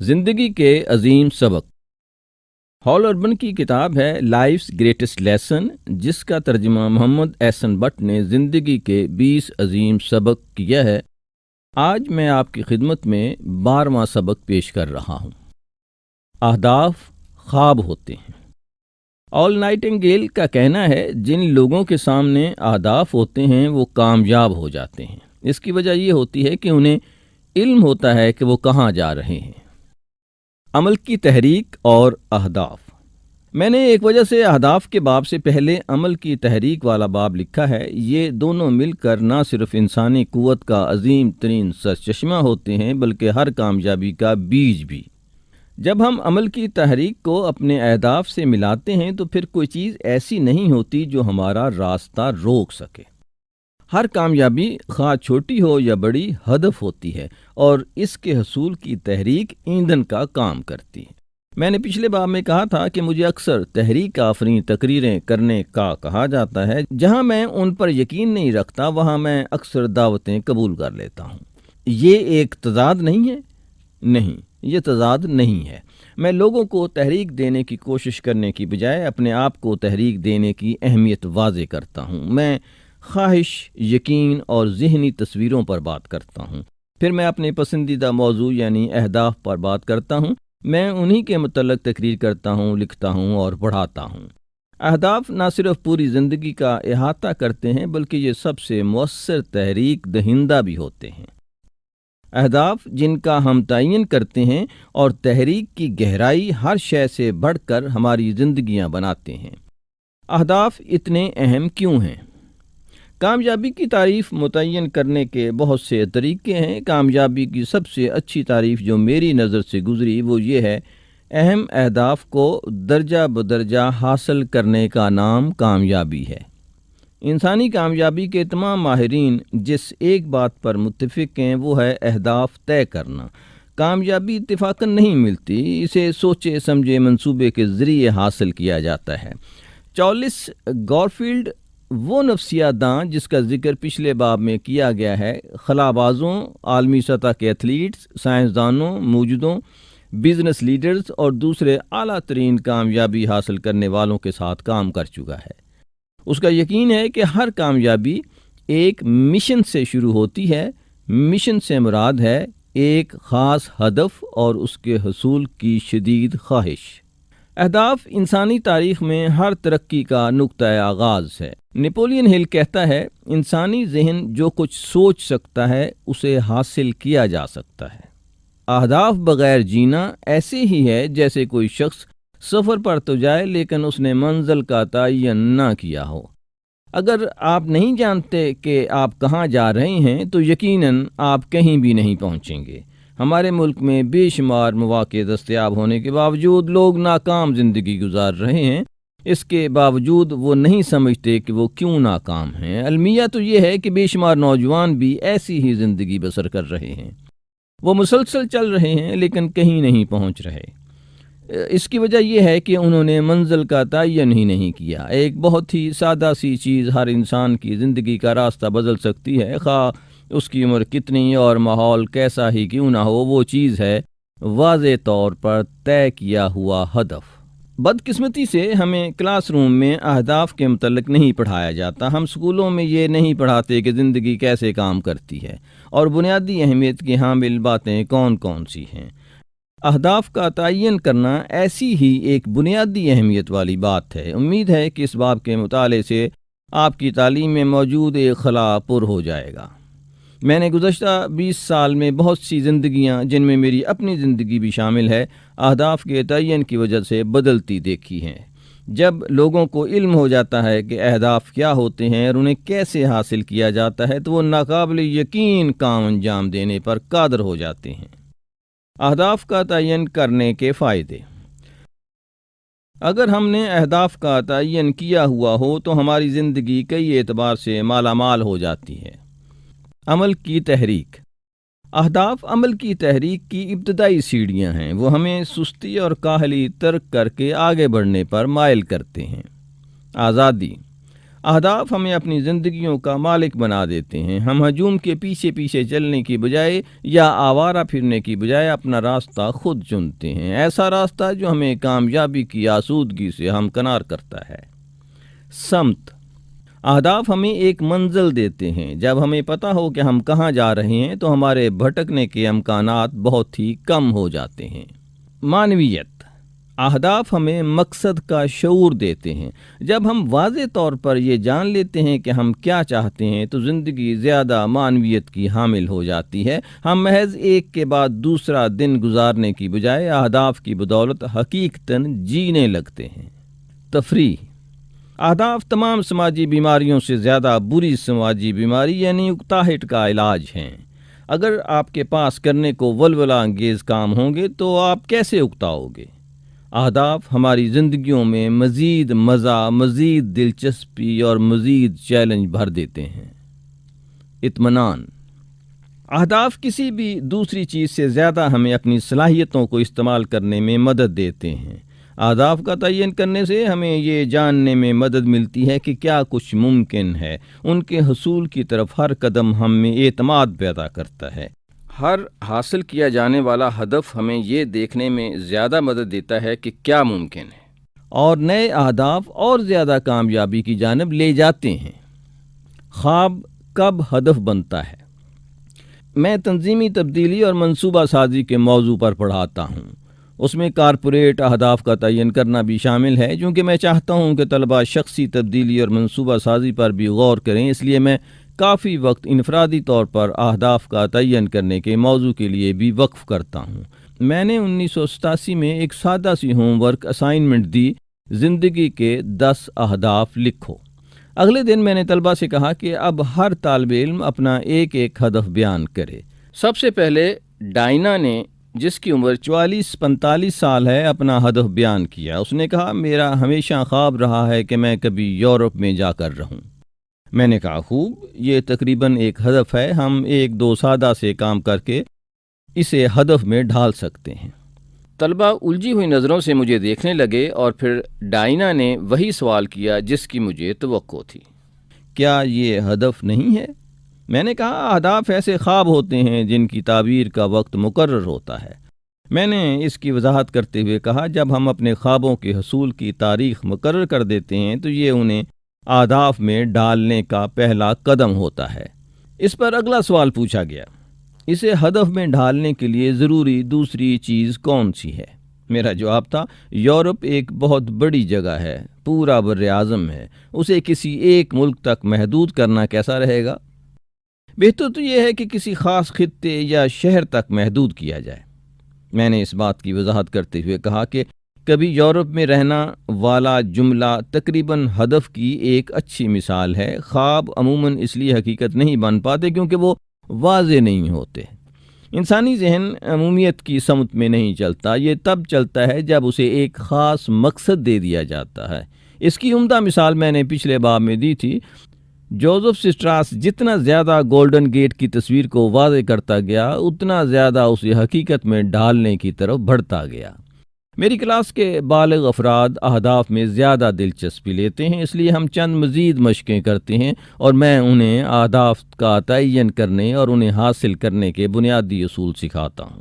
زندگی کے عظیم سبق۔ ہال اربن کی کتاب ہے لائفس گریٹسٹ لیسن، جس کا ترجمہ محمد احسن بٹ نے زندگی کے 20 عظیم سبق کیا ہے۔ آج میں آپ کی خدمت میں 12واں سبق پیش کر رہا ہوں۔ اہداف خواب ہوتے ہیں۔ آل نائٹنگیل کا کہنا ہے جن لوگوں کے سامنے اہداف ہوتے ہیں وہ کامیاب ہو جاتے ہیں۔ اس کی وجہ یہ ہوتی ہے کہ انہیں علم ہوتا ہے کہ وہ کہاں جا رہے ہیں۔ عمل کی تحریک اور اہداف۔ میں نے ایک وجہ سے اہداف کے باب سے پہلے عمل کی تحریک والا باب لکھا ہے۔ یہ دونوں مل کر نہ صرف انسانی قوت کا عظیم ترین سرچشمہ ہوتے ہیں بلکہ ہر کامیابی کا بیج بھی۔ جب ہم عمل کی تحریک کو اپنے اہداف سے ملاتے ہیں تو پھر کوئی چیز ایسی نہیں ہوتی جو ہمارا راستہ روک سکے۔ ہر کامیابی خواہ چھوٹی ہو یا بڑی ہدف ہوتی ہے اور اس کے حصول کی تحریک ایندھن کا کام کرتی ہے۔ میں نے پچھلے باب میں کہا تھا کہ مجھے اکثر تحریک آفریں تقریریں کرنے کا کہا جاتا ہے۔ جہاں میں ان پر یقین نہیں رکھتا وہاں میں اکثر دعوتیں قبول کر لیتا ہوں۔ یہ ایک تضاد نہیں ہے؟ نہیں، یہ تضاد نہیں ہے۔ میں لوگوں کو تحریک دینے کی کوشش کرنے کی بجائے اپنے آپ کو تحریک دینے کی اہمیت واضح کرتا ہوں۔ میں خواہش، یقین اور ذہنی تصویروں پر بات کرتا ہوں۔ پھر میں اپنے پسندیدہ موضوع یعنی اہداف پر بات کرتا ہوں۔ میں انہی کے متعلق تقریر کرتا ہوں، لکھتا ہوں اور پڑھاتا ہوں۔ اہداف نہ صرف پوری زندگی کا احاطہ کرتے ہیں بلکہ یہ سب سے مؤثر تحریک دہندہ بھی ہوتے ہیں۔ اہداف جن کا ہم تعین کرتے ہیں اور تحریک کی گہرائی ہر شے سے بڑھ کر ہماری زندگیاں بناتے ہیں۔ اہداف اتنے اہم کیوں ہیں؟ کامیابی کی تعریف متعین کرنے کے بہت سے طریقے ہیں۔ کامیابی کی سب سے اچھی تعریف جو میری نظر سے گزری وہ یہ ہے، اہم اہداف کو درجہ بدرجہ حاصل کرنے کا نام کامیابی ہے۔ انسانی کامیابی کے تمام ماہرین جس ایک بات پر متفق ہیں وہ ہے اہداف طے کرنا۔ کامیابی اتفاقاً نہیں ملتی، اسے سوچے سمجھے منصوبے کے ذریعے حاصل کیا جاتا ہے۔ چارلس گارفیلڈ وہ نفسیات داں جس کا ذکر پچھلے باب میں کیا گیا ہے، خلابازوں، عالمی سطح کے ایتھلیٹس، سائنسدانوں، موجودوں، بزنس لیڈرز اور دوسرے اعلیٰ ترین کامیابی حاصل کرنے والوں کے ساتھ کام کر چکا ہے۔ اس کا یقین ہے کہ ہر کامیابی ایک مشن سے شروع ہوتی ہے۔ مشن سے مراد ہے ایک خاص ہدف اور اس کے حصول کی شدید خواہش۔ اہداف انسانی تاریخ میں ہر ترقی کا نقطہ آغاز ہے۔ نیپولین ہل کہتا ہے، انسانی ذہن جو کچھ سوچ سکتا ہے اسے حاصل کیا جا سکتا ہے۔ اہداف بغیر جینا ایسے ہی ہے جیسے کوئی شخص سفر پر تو جائے لیکن اس نے منزل کا تعین نہ کیا ہو۔ اگر آپ نہیں جانتے کہ آپ کہاں جا رہے ہیں تو یقیناً آپ کہیں بھی نہیں پہنچیں گے۔ ہمارے ملک میں بے شمار مواقع دستیاب ہونے کے باوجود لوگ ناکام زندگی گزار رہے ہیں۔ اس کے باوجود وہ نہیں سمجھتے کہ وہ کیوں ناکام ہیں۔ المیہ تو یہ ہے کہ بے شمار نوجوان بھی ایسی ہی زندگی بسر کر رہے ہیں۔ وہ مسلسل چل رہے ہیں لیکن کہیں نہیں پہنچ رہے۔ اس کی وجہ یہ ہے کہ انہوں نے منزل کا تعین ہی نہیں کیا۔ ایک بہت ہی سادہ سی چیز ہر انسان کی زندگی کا راستہ بدل سکتی ہے، خواہ اس کی عمر کتنی اور ماحول کیسا ہی کیوں نہ ہو۔ وہ چیز ہے واضح طور پر طے کیا ہوا ہدف۔ بدقسمتی سے ہمیں کلاس روم میں اہداف کے متعلق نہیں پڑھایا جاتا۔ ہم اسکولوں میں یہ نہیں پڑھاتے کہ زندگی کیسے کام کرتی ہے اور بنیادی اہمیت کی حامل باتیں کون کون سی ہیں۔ اہداف کا تعین کرنا ایسی ہی ایک بنیادی اہمیت والی بات ہے۔ امید ہے کہ اس باب کے مطالعے سے آپ کی تعلیم میں موجود ایک خلا پر ہو جائے گا۔ میں نے گزشتہ 20 سال میں بہت سی زندگیاں، جن میں میری اپنی زندگی بھی شامل ہے، اہداف کے تعین کی وجہ سے بدلتی دیکھی ہیں۔ جب لوگوں کو علم ہو جاتا ہے کہ اہداف کیا ہوتے ہیں اور انہیں کیسے حاصل کیا جاتا ہے تو وہ ناقابل یقین کام انجام دینے پر قادر ہو جاتے ہیں۔ اہداف کا تعین کرنے کے فائدے۔ اگر ہم نے اہداف کا تعین کیا ہوا ہو تو ہماری زندگی کئی اعتبار سے مالا مال ہو جاتی ہے۔ عمل کی تحریک۔ اہداف عمل کی تحریک کی ابتدائی سیڑھیاں ہیں۔ وہ ہمیں سستی اور کاہلی ترک کر کے آگے بڑھنے پر مائل کرتے ہیں۔ آزادی۔ اہداف ہمیں اپنی زندگیوں کا مالک بنا دیتے ہیں۔ ہم ہجوم کے پیچھے پیچھے چلنے کی بجائے یا آوارہ پھرنے کی بجائے اپنا راستہ خود چنتے ہیں، ایسا راستہ جو ہمیں کامیابی کی آسودگی سے ہمکنار کرتا ہے۔ سمت، اہداف ہمیں ایک منزل دیتے ہیں۔ جب ہمیں پتہ ہو کہ ہم کہاں جا رہے ہیں تو ہمارے بھٹکنے کے امکانات بہت ہی کم ہو جاتے ہیں۔ معنویت، اہداف ہمیں مقصد کا شعور دیتے ہیں۔ جب ہم واضح طور پر یہ جان لیتے ہیں کہ ہم کیا چاہتے ہیں تو زندگی زیادہ معنویت کی حامل ہو جاتی ہے۔ ہم محض ایک کے بعد دوسرا دن گزارنے کی بجائے اہداف کی بدولت حقیقتاً جینے لگتے ہیں۔ تفریح، اہداف تمام سماجی بیماریوں سے زیادہ بری سماجی بیماری یعنی اکتاہٹ کا علاج ہیں۔ اگر آپ کے پاس کرنے کو ولولہ انگیز کام ہوں گے تو آپ کیسے اکتاؤ گے؟ اہداف ہماری زندگیوں میں مزید مزہ، مزید دلچسپی اور مزید چیلنج بھر دیتے ہیں۔ اطمینان، اہداف کسی بھی دوسری چیز سے زیادہ ہمیں اپنی صلاحیتوں کو استعمال کرنے میں مدد دیتے ہیں۔ اہداف کا تعین کرنے سے ہمیں یہ جاننے میں مدد ملتی ہے کہ کیا کچھ ممکن ہے۔ ان کے حصول کی طرف ہر قدم ہم میں اعتماد پیدا کرتا ہے۔ ہر حاصل کیا جانے والا ہدف ہمیں یہ دیکھنے میں زیادہ مدد دیتا ہے کہ کیا ممکن ہے، اور نئے اہداف اور زیادہ کامیابی کی جانب لے جاتے ہیں۔ خواب کب ہدف بنتا ہے؟ میں تنظیمی تبدیلی اور منصوبہ سازی کے موضوع پر پڑھاتا ہوں۔ اس میں کارپوریٹ اہداف کا تعین کرنا بھی شامل ہے۔ چونکہ میں چاہتا ہوں کہ طلباء شخصی تبدیلی اور منصوبہ سازی پر بھی غور کریں، اس لیے میں کافی وقت انفرادی طور پر اہداف کا تعین کرنے کے موضوع کے لیے بھی وقف کرتا ہوں۔ میں نے 1987 میں ایک سادہ سی ہوم ورک اسائنمنٹ دی، زندگی کے 10 اہداف لکھو۔ اگلے دن میں نے طلباء سے کہا کہ اب ہر طالب علم اپنا ایک ایک ہدف بیان کرے۔ سب سے پہلے ڈائنا نے، جس کی عمر 44-45 سال ہے، اپنا ہدف بیان کیا۔ اس نے کہا، میرا ہمیشہ خواب رہا ہے کہ میں کبھی یورپ میں جا کر رہوں۔ میں نے کہا، خوب، یہ تقریباً ایک ہدف ہے، ہم ایک دو سادہ سے کام کر کے اسے ہدف میں ڈھال سکتے ہیں۔ طلباء الجھی ہوئی نظروں سے مجھے دیکھنے لگے اور پھر ڈائنا نے وہی سوال کیا جس کی مجھے توقع تھی، کیا یہ ہدف نہیں ہے؟ میں نے کہا، اہداف ایسے خواب ہوتے ہیں جن کی تعبیر کا وقت مقرر ہوتا ہے۔ میں نے اس کی وضاحت کرتے ہوئے کہا، جب ہم اپنے خوابوں کے حصول کی تاریخ مقرر کر دیتے ہیں تو یہ انہیں اہداف میں ڈالنے کا پہلا قدم ہوتا ہے۔ اس پر اگلا سوال پوچھا گیا، اسے ہدف میں ڈھالنے کے لیے ضروری دوسری چیز کون سی ہے؟ میرا جواب تھا، یورپ ایک بہت بڑی جگہ ہے، پورا بر اعظم ہے، اسے کسی ایک ملک تک محدود کرنا کیسا رہے گا؟ بہتر تو یہ ہے کہ کسی خاص خطے یا شہر تک محدود کیا جائے۔ میں نے اس بات کی وضاحت کرتے ہوئے کہا کہ کبھی یورپ میں رہنا والا جملہ تقریباً ہدف کی ایک اچھی مثال ہے۔ خواب عموماً اس لیے حقیقت نہیں بن پاتے کیونکہ وہ واضح نہیں ہوتے۔ انسانی ذہن عمومیت کی سمت میں نہیں چلتا، یہ تب چلتا ہے جب اسے ایک خاص مقصد دے دیا جاتا ہے۔ اس کی عمدہ مثال میں نے پچھلے باب میں دی تھی۔ جوزف سٹراس جتنا زیادہ گولڈن گیٹ کی تصویر کو واضح کرتا گیا، اتنا زیادہ اسے حقیقت میں ڈھالنے کی طرف بڑھتا گیا۔ میری کلاس کے بالغ افراد اہداف میں زیادہ دلچسپی لیتے ہیں، اس لیے ہم چند مزید مشقیں کرتے ہیں اور میں انہیں اہداف کا تعین کرنے اور انہیں حاصل کرنے کے بنیادی اصول سکھاتا ہوں۔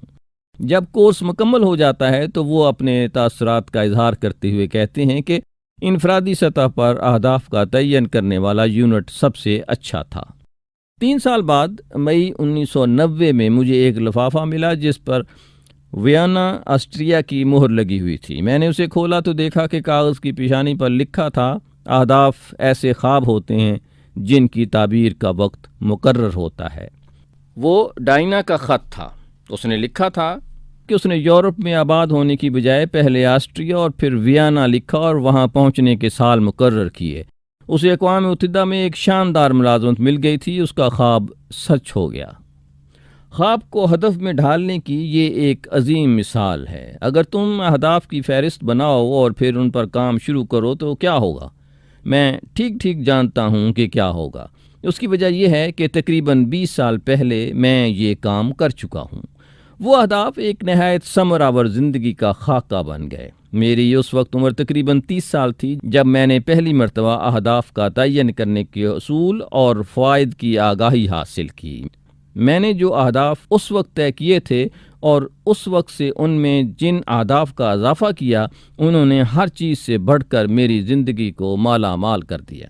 جب کورس مکمل ہو جاتا ہے تو وہ اپنے تاثرات کا اظہار کرتے ہوئے کہتے ہیں کہ انفرادی سطح پر اہداف کا تعین کرنے والا یونٹ سب سے اچھا تھا۔ 3 سال بعد مئی 1990 میں مجھے ایک لفافہ ملا جس پر ویانا آسٹریا کی مہر لگی ہوئی تھی۔ میں نے اسے کھولا تو دیکھا کہ کاغذ کی پیشانی پر لکھا تھا، اہداف ایسے خواب ہوتے ہیں جن کی تعبیر کا وقت مقرر ہوتا ہے۔ وہ ڈائنا کا خط تھا۔ اس نے لکھا تھا کہ اس نے یورپ میں آباد ہونے کی بجائے پہلے آسٹریا اور پھر ویانا لکھا اور وہاں پہنچنے کے سال مقرر کیے۔ اسے اقوام متحدہ میں ایک شاندار ملازمت مل گئی تھی، اس کا خواب سچ ہو گیا۔ خواب کو ہدف میں ڈھالنے کی یہ ایک عظیم مثال ہے۔ اگر تم اہداف کی فہرست بناؤ اور پھر ان پر کام شروع کرو تو کیا ہوگا؟ میں ٹھیک جانتا ہوں کہ کیا ہوگا۔ اس کی وجہ یہ ہے کہ تقریباً 20 سال پہلے میں یہ کام کر چکا ہوں۔ وہ اہداف ایک نہایت ثمر آور زندگی کا خاکہ بن گئے۔ میری اس وقت عمر تقریباً 30 سال تھی جب میں نے پہلی مرتبہ اہداف کا تعین کرنے کے اصول اور فوائد کی آگاہی حاصل کی۔ میں نے جو اہداف اس وقت طے کیے تھے اور اس وقت سے ان میں جن اہداف کا اضافہ کیا، انہوں نے ہر چیز سے بڑھ کر میری زندگی کو مالا مال کر دیا،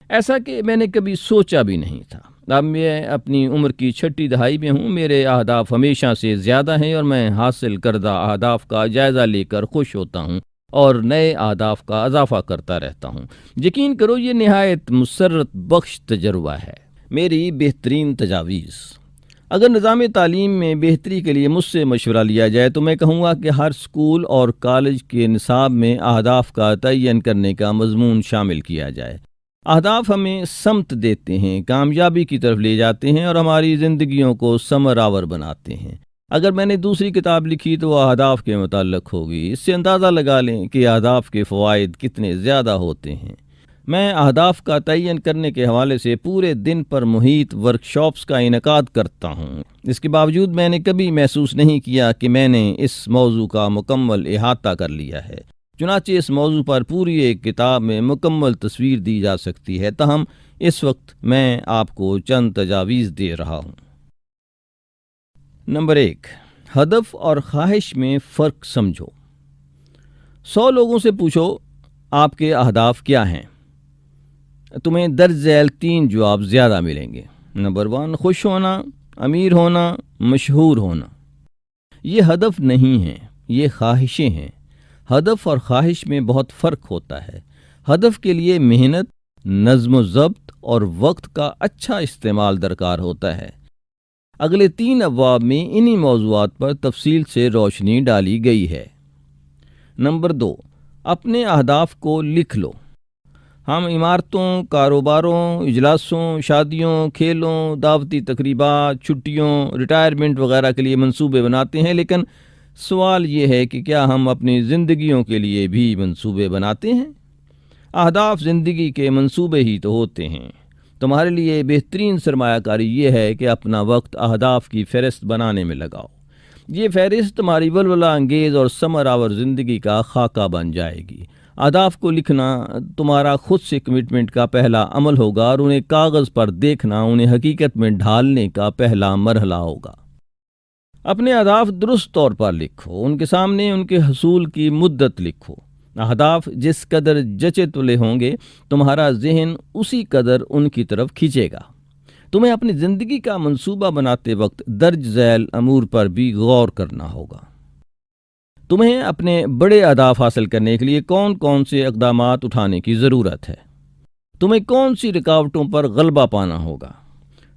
ایسا کہ میں نے کبھی سوچا بھی نہیں تھا۔ اب میں اپنی عمر کی 6ٹھی دہائی میں ہوں، میرے اہداف ہمیشہ سے زیادہ ہیں اور میں حاصل کردہ اہداف کا جائزہ لے کر خوش ہوتا ہوں اور نئے اہداف کا اضافہ کرتا رہتا ہوں۔ یقین کرو یہ نہایت مسرت بخش تجربہ ہے۔ میری بہترین تجاویز: اگر نظام تعلیم میں بہتری کے لیے مجھ سے مشورہ لیا جائے تو میں کہوں گا کہ ہر اسکول اور کالج کے نصاب میں اہداف کا تعین کرنے کا مضمون شامل کیا جائے۔ اہداف ہمیں سمت دیتے ہیں، کامیابی کی طرف لے جاتے ہیں اور ہماری زندگیوں کو ثمر آور بناتے ہیں۔ اگر میں نے دوسری کتاب لکھی تو وہ اہداف کے متعلق ہوگی۔ اس سے اندازہ لگا لیں کہ اہداف کے فوائد کتنے زیادہ ہوتے ہیں۔ میں اہداف کا تعین کرنے کے حوالے سے پورے دن پر محیط ورکشاپس کا انعقاد کرتا ہوں۔ اس کے باوجود میں نے کبھی محسوس نہیں کیا کہ میں نے اس موضوع کا مکمل احاطہ کر لیا ہے۔ چنانچہ اس موضوع پر پوری ایک کتاب میں مکمل تصویر دی جا سکتی ہے، تاہم اس وقت میں آپ کو چند تجاویز دے رہا ہوں۔ نمبر 1، ہدف اور خواہش میں فرق سمجھو۔ 100 لوگوں سے پوچھو آپ کے اہداف کیا ہیں، تمہیں درج ذیل 3 جواب زیادہ ملیں گے۔ نمبر 1، خوش ہونا، امیر ہونا، مشہور ہونا۔ یہ ہدف نہیں ہیں، یہ خواہشیں ہیں۔ ہدف اور خواہش میں بہت فرق ہوتا ہے۔ ہدف کے لیے محنت، نظم و ضبط اور وقت کا اچھا استعمال درکار ہوتا ہے۔ اگلے 3 ابواب میں انہی موضوعات پر تفصیل سے روشنی ڈالی گئی ہے۔ نمبر 2، اپنے اہداف کو لکھ لو۔ ہم عمارتوں، کاروباروں، اجلاسوں، شادیوں، کھیلوں، دعوتی تقریبات، چھٹیوں، ریٹائرمنٹ وغیرہ کے لیے منصوبے بناتے ہیں، لیکن سوال یہ ہے کہ کیا ہم اپنی زندگیوں کے لیے بھی منصوبے بناتے ہیں؟ اہداف زندگی کے منصوبے ہی تو ہوتے ہیں۔ تمہارے لیے بہترین سرمایہ کاری یہ ہے کہ اپنا وقت اہداف کی فہرست بنانے میں لگاؤ۔ یہ فہرست تمہاری ولولہ انگیز اور ثمر آور زندگی کا خاکہ بن جائے گی۔ اہداف کو لکھنا تمہارا خود سے کمٹمنٹ کا پہلا عمل ہوگا اور انہیں کاغذ پر دیکھنا انہیں حقیقت میں ڈھالنے کا پہلا مرحلہ ہوگا۔ اپنے اہداف درست طور پر لکھو، ان کے سامنے ان کے حصول کی مدت لکھو۔ اہداف جس قدر جچے تلے ہوں گے، تمہارا ذہن اسی قدر ان کی طرف کھینچے گا۔ تمہیں اپنی زندگی کا منصوبہ بناتے وقت درج ذیل امور پر بھی غور کرنا ہوگا۔ تمہیں اپنے بڑے اہداف حاصل کرنے کے لیے کون کون سے اقدامات اٹھانے کی ضرورت ہے؟ تمہیں کون سی رکاوٹوں پر غلبہ پانا ہوگا؟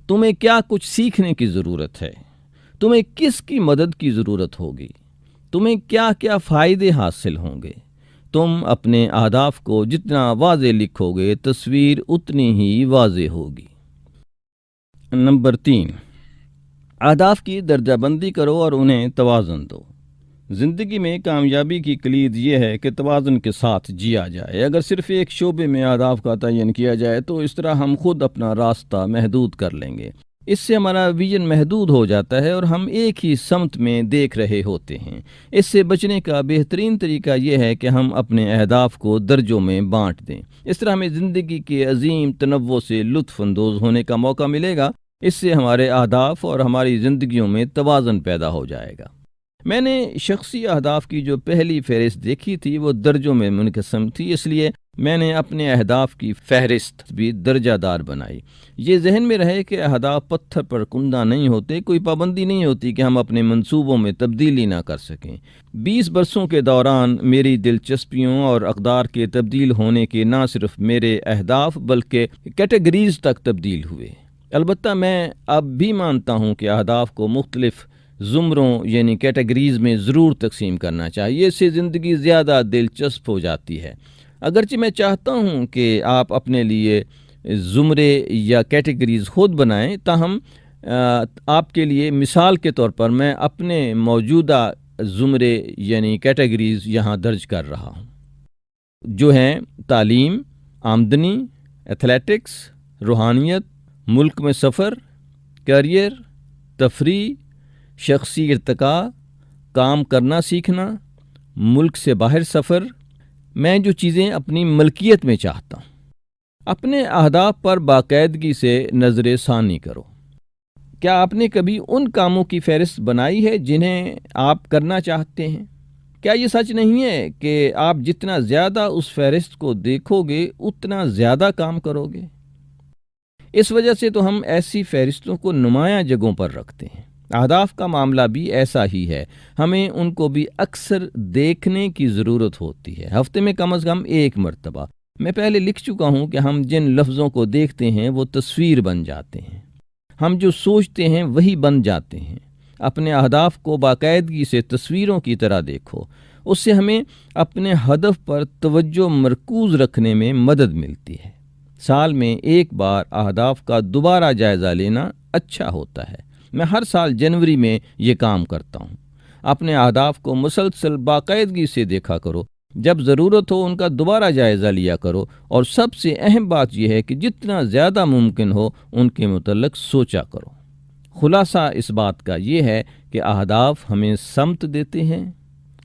تمہیں کیا کچھ سیکھنے کی ضرورت ہے؟ تمہیں کس کی مدد کی ضرورت ہوگی؟ تمہیں کیا کیا فائدے حاصل ہوں گے؟ تم اپنے اہداف کو جتنا واضح لکھو گے، تصویر اتنی ہی واضح ہوگی۔ نمبر 3، اہداف کی درجہ بندی کرو اور انہیں توازن دو۔ زندگی میں کامیابی کی کلید یہ ہے کہ توازن کے ساتھ جیا جائے۔ اگر صرف ایک شعبے میں اہداف کا تعین کیا جائے تو اس طرح ہم خود اپنا راستہ محدود کر لیں گے۔ اس سے ہمارا ویژن محدود ہو جاتا ہے اور ہم ایک ہی سمت میں دیکھ رہے ہوتے ہیں۔ اس سے بچنے کا بہترین طریقہ یہ ہے کہ ہم اپنے اہداف کو درجوں میں بانٹ دیں۔ اس طرح ہمیں زندگی کے عظیم تنوع سے لطف اندوز ہونے کا موقع ملے گا۔ اس سے ہمارے اہداف اور ہماری زندگیوں میں توازن پیدا ہو جائے گا۔ میں نے شخصی اہداف کی جو پہلی فہرست دیکھی تھی وہ درجوں میں منقسم تھی، اس لیے میں نے اپنے اہداف کی فہرست بھی درجہ دار بنائی۔ یہ ذہن میں رہے کہ اہداف پتھر پر کندہ نہیں ہوتے، کوئی پابندی نہیں ہوتی کہ ہم اپنے منصوبوں میں تبدیلی نہ کر سکیں۔ 20 برسوں کے دوران میری دلچسپیوں اور اقدار کے تبدیل ہونے کے نہ صرف میرے اہداف بلکہ کیٹیگریز تک تبدیل ہوئے۔ البتہ میں اب بھی مانتا ہوں کہ اہداف کو مختلف زمروں یعنی کیٹیگریز میں ضرور تقسیم کرنا چاہیے، اس سے زندگی زیادہ دلچسپ ہو جاتی ہے۔ اگرچہ میں چاہتا ہوں کہ آپ اپنے لیے زمرے یا کیٹیگریز خود بنائیں، تاہم آپ کے لیے مثال کے طور پر میں اپنے موجودہ زمرے یعنی کیٹیگریز یہاں درج کر رہا ہوں، جو ہیں تعلیم، آمدنی، ایتھلیٹکس، روحانیت، ملک میں سفر، کیریئر، تفریح، شخصی ارتقاء، کام کرنا سیکھنا، ملک سے باہر سفر، میں جو چیزیں اپنی ملکیت میں چاہتا ہوں۔ اپنے اہداف پر باقاعدگی سے نظر ثانی کرو۔ کیا آپ نے کبھی ان کاموں کی فہرست بنائی ہے جنہیں آپ کرنا چاہتے ہیں؟ کیا یہ سچ نہیں ہے کہ آپ جتنا زیادہ اس فہرست کو دیکھو گے اتنا زیادہ کام کرو گے؟ اس وجہ سے تو ہم ایسی فہرستوں کو نمایاں جگہوں پر رکھتے ہیں۔ اہداف کا معاملہ بھی ایسا ہی ہے، ہمیں ان کو بھی اکثر دیکھنے کی ضرورت ہوتی ہے، ہفتے میں کم از کم ایک مرتبہ۔ میں پہلے لکھ چکا ہوں کہ ہم جن لفظوں کو دیکھتے ہیں وہ تصویر بن جاتے ہیں، ہم جو سوچتے ہیں وہی بن جاتے ہیں۔ اپنے اہداف کو باقاعدگی سے تصویروں کی طرح دیکھو، اس سے ہمیں اپنے ہدف پر توجہ مرکوز رکھنے میں مدد ملتی ہے۔ سال میں ایک بار اہداف کا دوبارہ جائزہ لینا اچھا ہوتا ہے۔ میں ہر سال جنوری میں یہ کام کرتا ہوں۔ اپنے اہداف کو مسلسل باقاعدگی سے دیکھا کرو، جب ضرورت ہو ان کا دوبارہ جائزہ لیا کرو، اور سب سے اہم بات یہ ہے کہ جتنا زیادہ ممکن ہو ان کے متعلق سوچا کرو۔ خلاصہ اس بات کا یہ ہے کہ اہداف ہمیں سمت دیتے ہیں،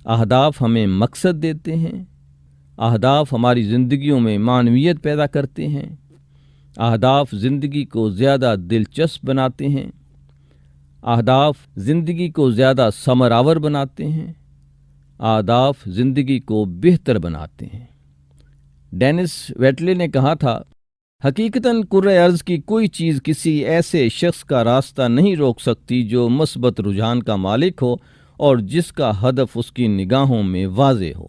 اہداف ہمیں مقصد دیتے ہیں، اہداف ہماری زندگیوں میں معنویت پیدا کرتے ہیں، اہداف زندگی کو زیادہ دلچسپ بناتے ہیں، اہداف زندگی کو زیادہ ثمرآور بناتے ہیں، اہداف زندگی کو بہتر بناتے ہیں۔ ڈینس ویٹلے نے کہا تھا، حقیقتاً کرۂ ارض کی کوئی چیز کسی ایسے شخص کا راستہ نہیں روک سکتی جو مثبت رجحان کا مالک ہو اور جس کا ہدف اس کی نگاہوں میں واضح ہو۔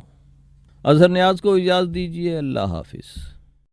اظہر نیاز کو اجازت دیجیے، اللہ حافظ۔